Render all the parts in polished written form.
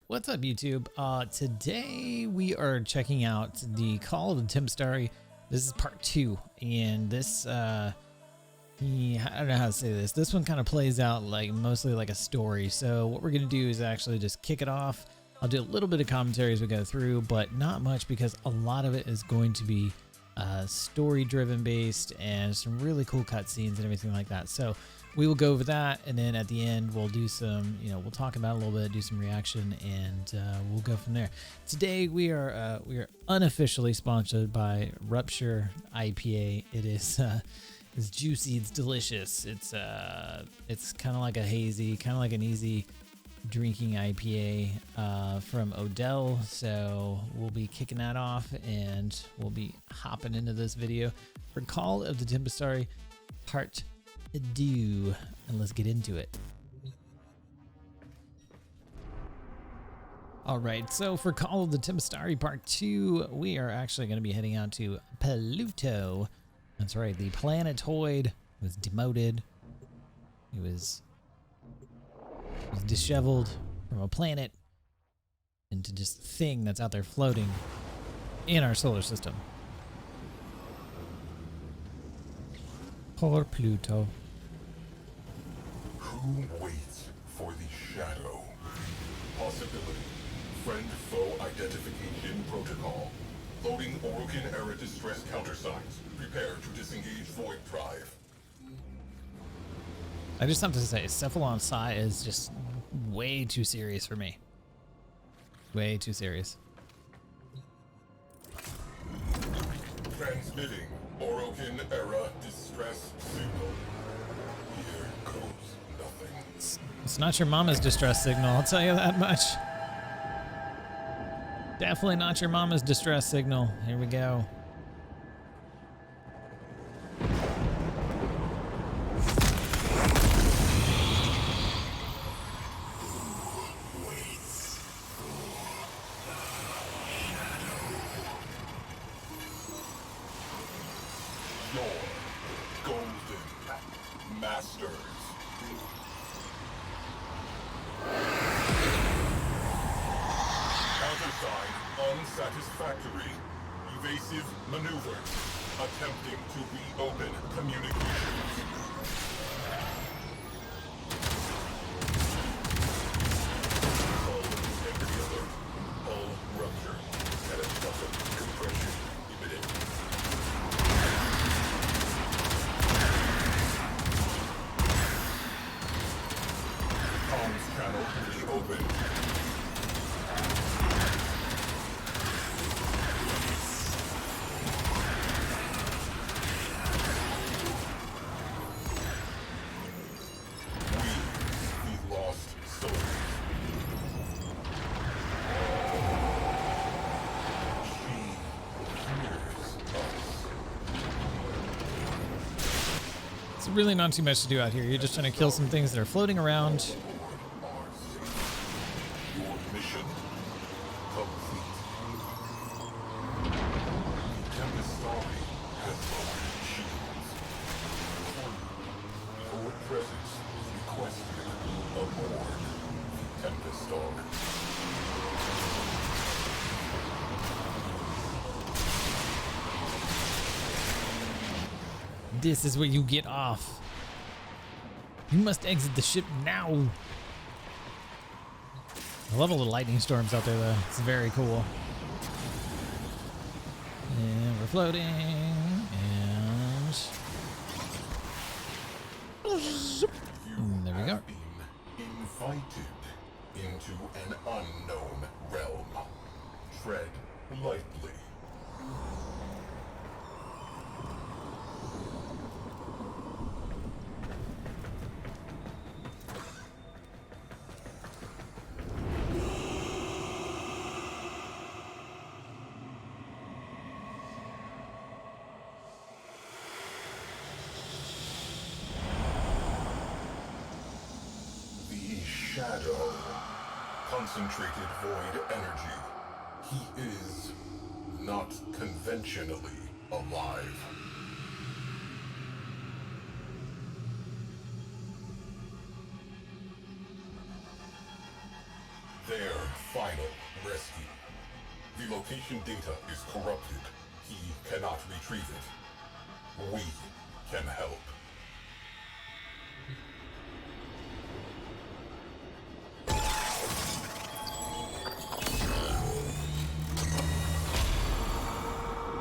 What's up, YouTube? Today we are checking out the Call of the Tempestarii. This is part 2, and this, I don't know how to say this. This one kind of plays out like mostly like a story. So what we're going to do is actually just kick it off. I'll do a little bit of commentary as we go through, but not much because a lot of it is going to be story-driven based and some really cool cutscenes and everything like that. So we will go over that, and then at the end we'll do some, we'll talk about it a little bit, do some reaction, and we'll go from there. Today we are unofficially sponsored by Rupture IPA. It is it's juicy, it's delicious. It's kind of like a hazy, kind of like an easy drinking IPA from Odell. So we'll be kicking that off, and we'll be hopping into this video for Call of the Tempestarii Part 2, and let's get into it. Alright, so for Call of the Tempestarii Part 2, we are actually going to be heading out to Pluto. That's right, the planetoid was demoted. It was disheveled from a planet into just a thing that's out there floating in our solar system. Poor Pluto. Who waits for the shadow? Possibility. Friend-foe identification protocol. Loading Orokin era distress countersigns. Prepare to disengage void drive. I just have to say, Cephalon Psi is just way too serious for me. Way too serious. Transmitting Orokin era distress signal. Here goes nothing. It's not your mama's distress signal, I'll tell you that much. Definitely not your mama's distress signal. Here we go. Your golden masters. Countersign unsatisfactory. Evasive maneuvers. Attempting to reopen communications. Hull integrity alert. Hull rupture. Catastrophic compression emitted. Comms channel reopened. We lost souls. She hears us. It's really not too much to do out here. You're just trying to kill some things that are floating around. Your mission complete. Tempestarii has lowered shields. Your presence is requested aboard the Tempestarii. This is where you get off. You must exit the ship now. I love all the lightning storms out there, though. It's very cool. And we're floating. And there we go. Have been invited into an unknown realm. Tread lightly. The shadow. Concentrated void energy. He is not conventionally alive. Their final rescue. The location data is corrupted. He cannot retrieve it. We can help.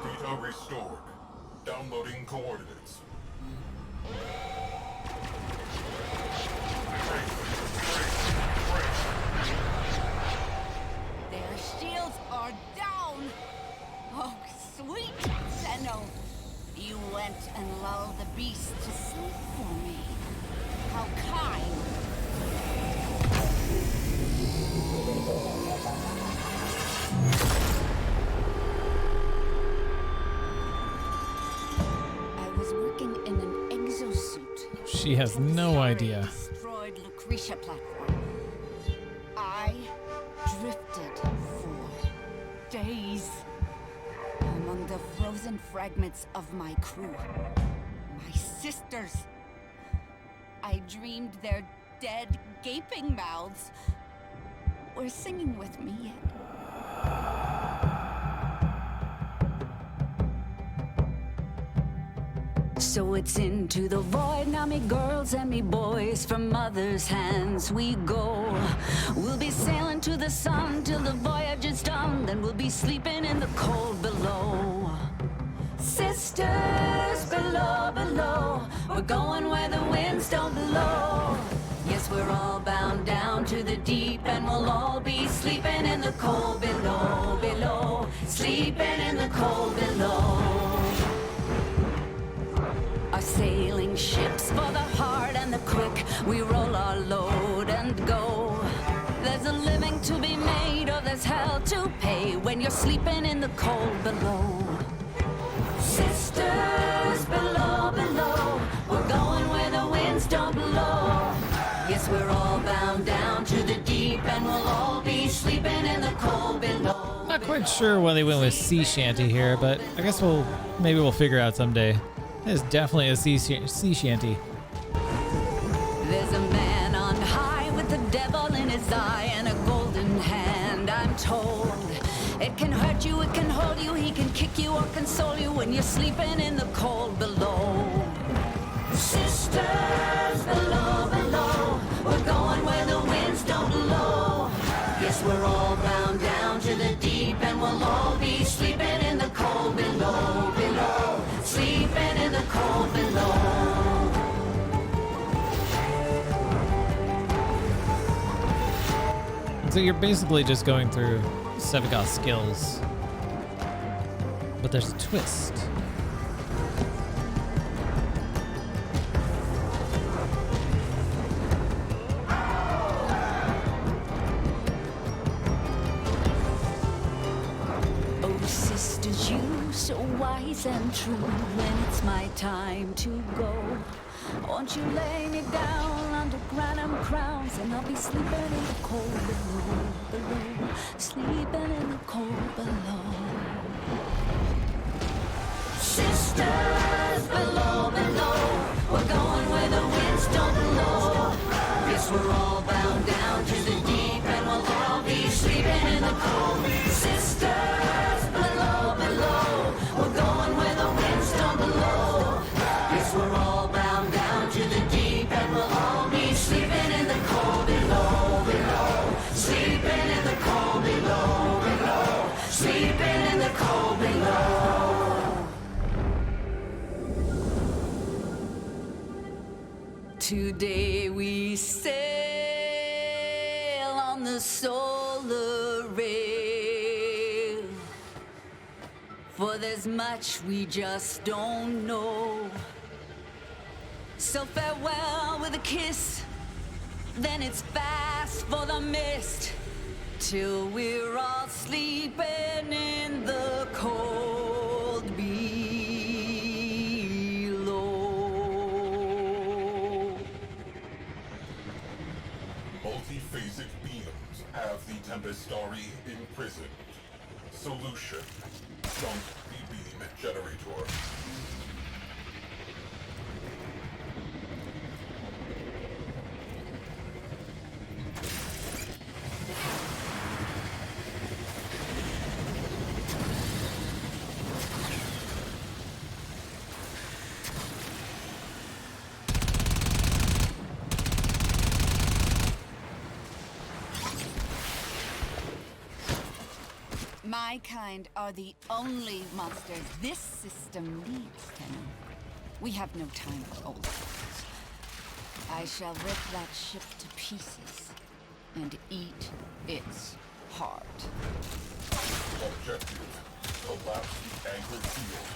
Data restored. Downloading coordinates. Their shields are down! Oh, sweet Zeno! You went and lulled the beast to sleep for me. How kind! I was working in an exosuit. She has no idea. Destroyed Lucretia platform. I drifted for days among the frozen fragments of my crew. My sisters. I dreamed their dead, gaping mouths were singing with me. So it's into the void, now me girls and me boys, from mother's hands we go. We'll be sailing to the sun till the voyage is done, then we'll be sleeping in the cold below. Sisters below, below, we're going where the winds don't blow. Yes, we're all bound down to the deep, and we'll all be sleeping in the cold below, below, sleeping in the cold below. Our sailing ships for the hard and the quick, we roll our load and go. There's a living to be made, or there's hell to pay when you're sleeping in the cold below. Sisters below, below, we're going where the winds don't blow. Yes, we're all bound down to the deep, and we'll all be sleeping in the cold below. Not quite sure why they went with sea shanty here, but I guess maybe we'll figure out someday. It's definitely a sea shanty. There's a man on high with the devil in his eye and a golden hand, I'm told. It can hurt you, it can hold you, he can kick you or console you when you're sleeping in the cold below. Sisters below, below, we're going where the winds don't blow. Yes, we're all bound down to the deep, and we'll all be sleeping in the cold below, below, sleeping in the cold below. So you're basically just going through Sevagoth skills, but there's a twist. Oh, sisters, you so wise and true, when it's my time to go, won't you lay me down under granum crowns, and I'll be sleeping in the cold below, below, sleeping in the cold below. Sisters below, below, we're going where the winds don't blow. Yes, we're all bound down to the deep, and we'll all be sleeping in the cold. Sisters below, below, we're going where the winds don't blow. Yes, we're all bound down to the deep, and we'll all be sleeping in the cold below, below, sleeping in the cold below, below, sleeping in the cold below. Today we sail on the solar rail, for there's much we just don't know. So farewell with a kiss, then it's fast for the mist, till we're all sleeping in the cold below. Multi-phasic beams have the Tempestarii imprisoned. Solution: sunk the beam generator. My kind are the only monsters this system needs, Tenno. We have no time for old friends. I shall rip that ship to pieces and eat its heart. Objective. Collapse the anchored field.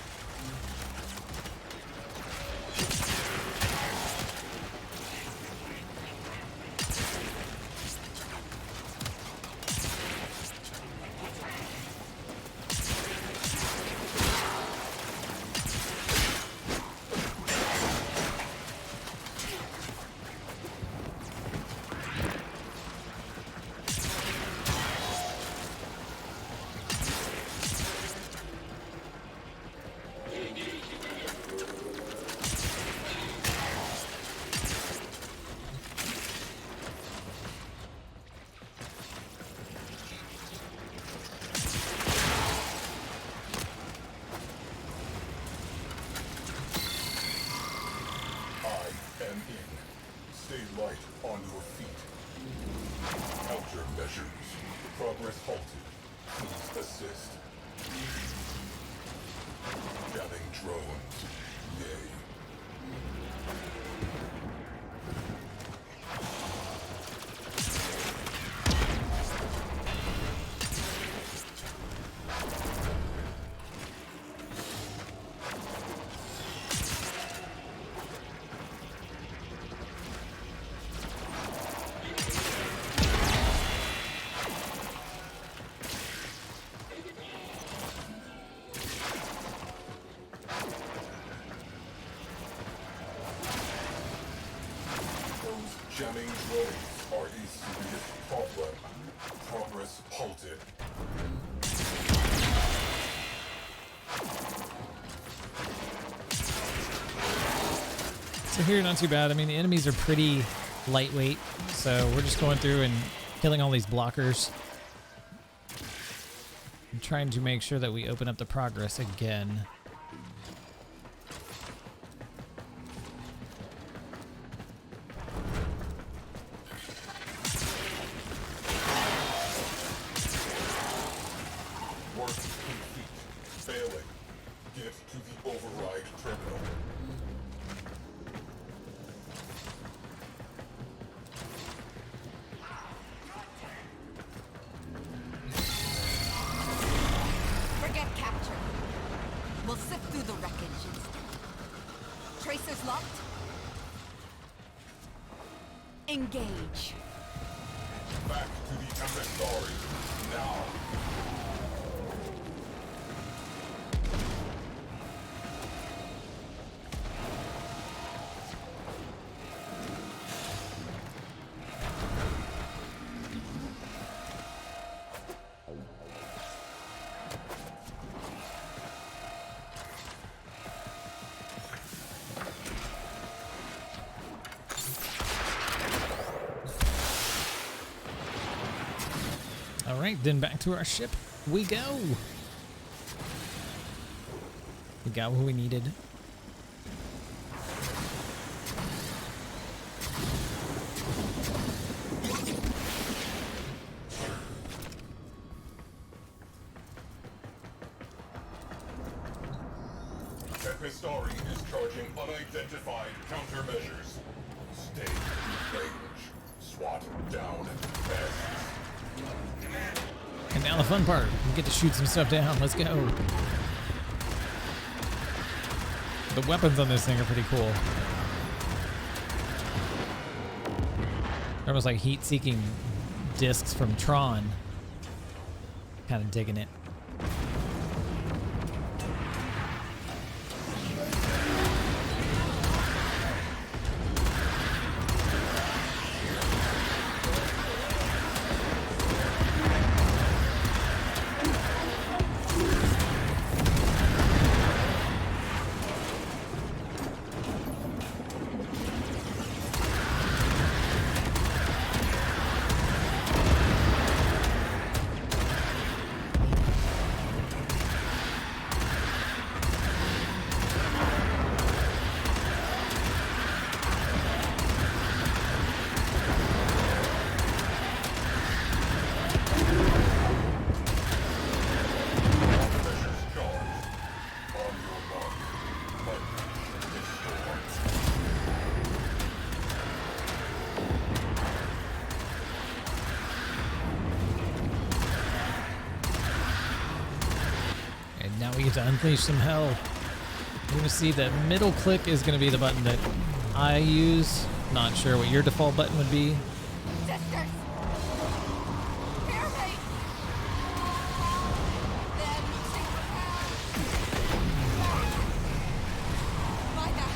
Stay light on your feet. Countermeasures. Progress halted. Please assist. Jamming drones. Yay. Jamming drones are a serious problem. Progress halted. So here, not too bad. I mean, the enemies are pretty lightweight, so we're just going through and killing all these blockers. I'm trying to make sure that we open up the progress again. Work complete. Failing. Get to the override terminal. Forget capture. We'll sift through the wreckage instead. Tracers locked? Engage. Back to the Tempestarii. Now. All right, then back to our ship we go. We got what we needed. Tempestarii is charging unidentified countermeasures. Stay in range. SWAT down fast. And now the fun part. We get to shoot some stuff down. Let's go. The weapons on this thing are pretty cool. They're almost like heat-seeking discs from Tron. Kind of digging it. get to unleash some hell. You're going to see that middle click is going to be the button that I use. Not sure what your default button would be. Sisters! Hear me! Then my back.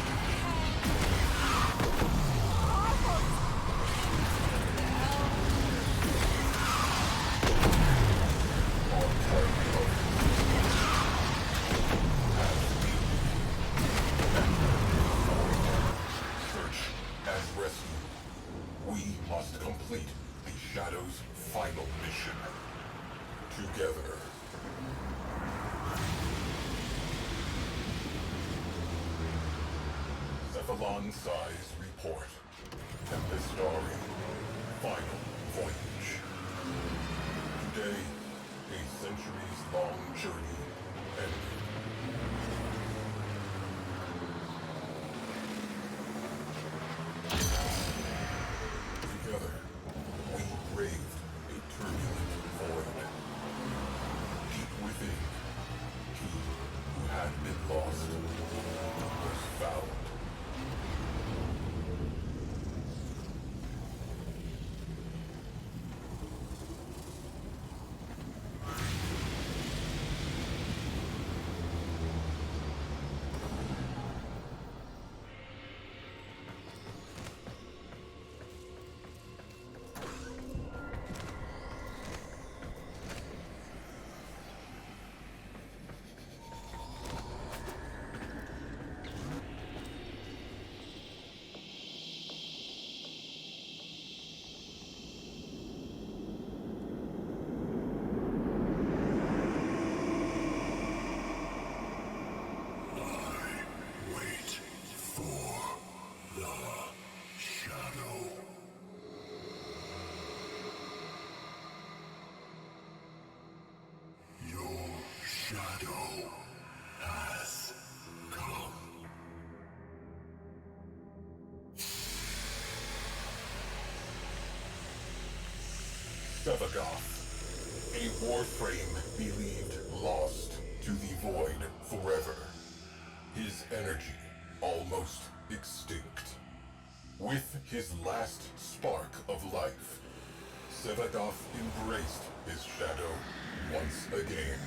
Search and rescue. We must complete the Shadow's final mission. Together. Cephalon Size Report. Tempestarii. Final voyage. Today, a centuries-long journey ended. Together, we braved a turbulent void. Deep within, he who had been lost was found. Shadow has come. Sevagoth, a Warframe believed lost to the void forever. His energy almost extinct. With his last spark of life, Sevagoth embraced his shadow once again.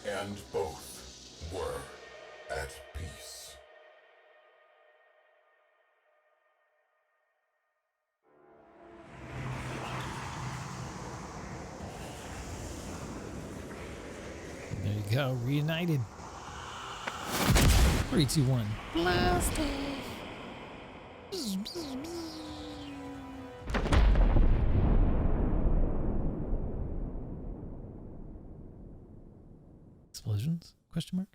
And both were at peace. There you go, reunited. 3, 2, 1. Blast off. Explosions? Question mark?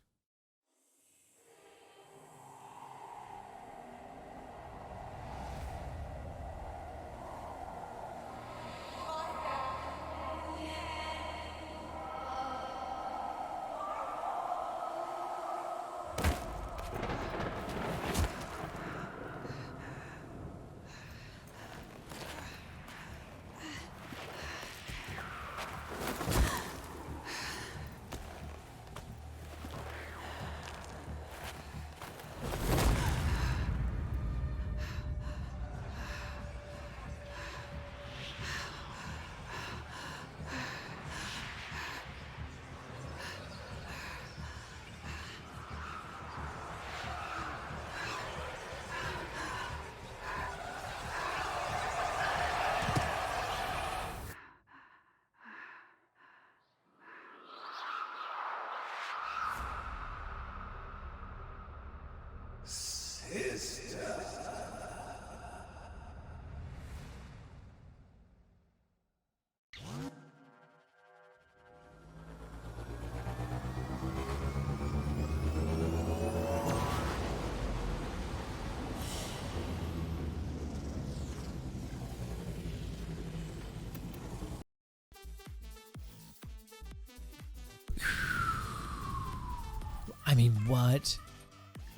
I mean, what?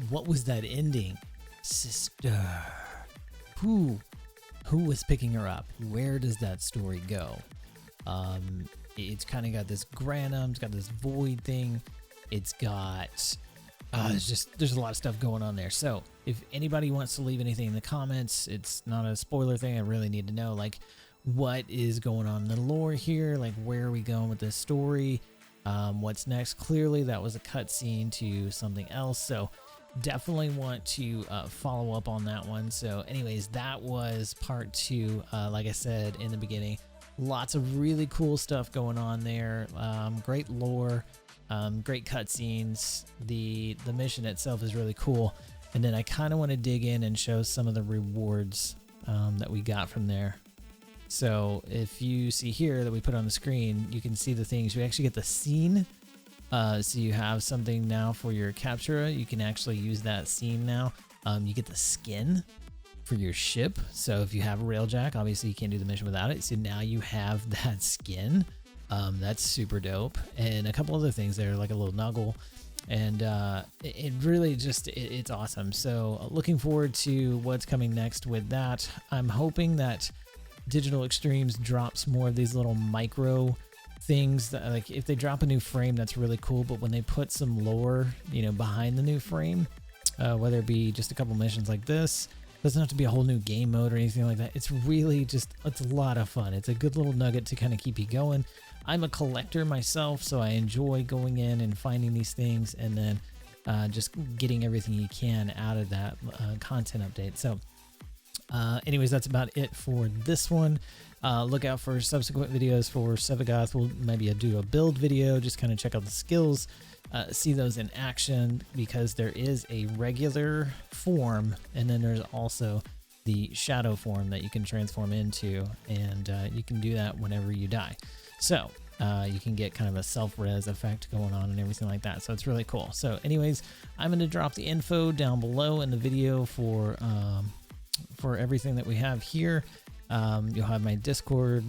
What was that ending? Sister. Who was picking her up? Where does that story go? It's kind of got this Granum, it's got this void thing. It's got there's a lot of stuff going on there. So if anybody wants to leave anything in the comments, it's not a spoiler thing. I really need to know, like, what is going on in the lore here, like where are we going with this story, what's next. Clearly that was a cutscene to something else, so definitely want to follow up on that one. So anyways, that was part 2. Like I said in the beginning, lots of really cool stuff going on there. Great lore, great cutscenes. The mission itself is really cool, and then I kind of want to dig in and show some of the rewards that we got from there. So if you see here that we put on the screen, you can see the things. We actually get the scene. So you have something now for your captura. You can actually use that scene now. You get the skin for your ship. So if you have a railjack, obviously you can't do the mission without it. So now you have that skin. That's super dope. And a couple other things there, like a little nuggle. And it really just, it's awesome. So looking forward to what's coming next with that. I'm hoping that Digital Extremes drops more of these little micro things that, like, if they drop a new frame, that's really cool, but when they put some lore, you know, behind the new frame, whether it be just a couple missions like this, doesn't have to be a whole new game mode or anything like that. It's really just, it's a lot of fun. It's a good little nugget to kind of keep you going. I'm a collector myself, so I enjoy going in and finding these things and then just getting everything you can out of that content update. So anyways, that's about it for this one. Look out for subsequent videos for Sevagoth. We'll maybe do a build video, just kind of check out the skills, see those in action, because there is a regular form and then there's also the shadow form that you can transform into, and you can do that whenever you die. So you can get kind of a self-res effect going on and everything like that. So it's really cool. So anyways, I'm going to drop the info down below in the video for everything that we have here. You'll have my Discord,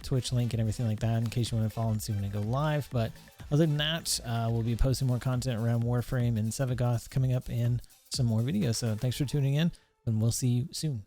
Twitch link and everything like that in case you want to follow and see when I go live. But other than that, we'll be posting more content around Warframe and Sevagoth coming up and some more videos. So thanks for tuning in, and we'll see you soon.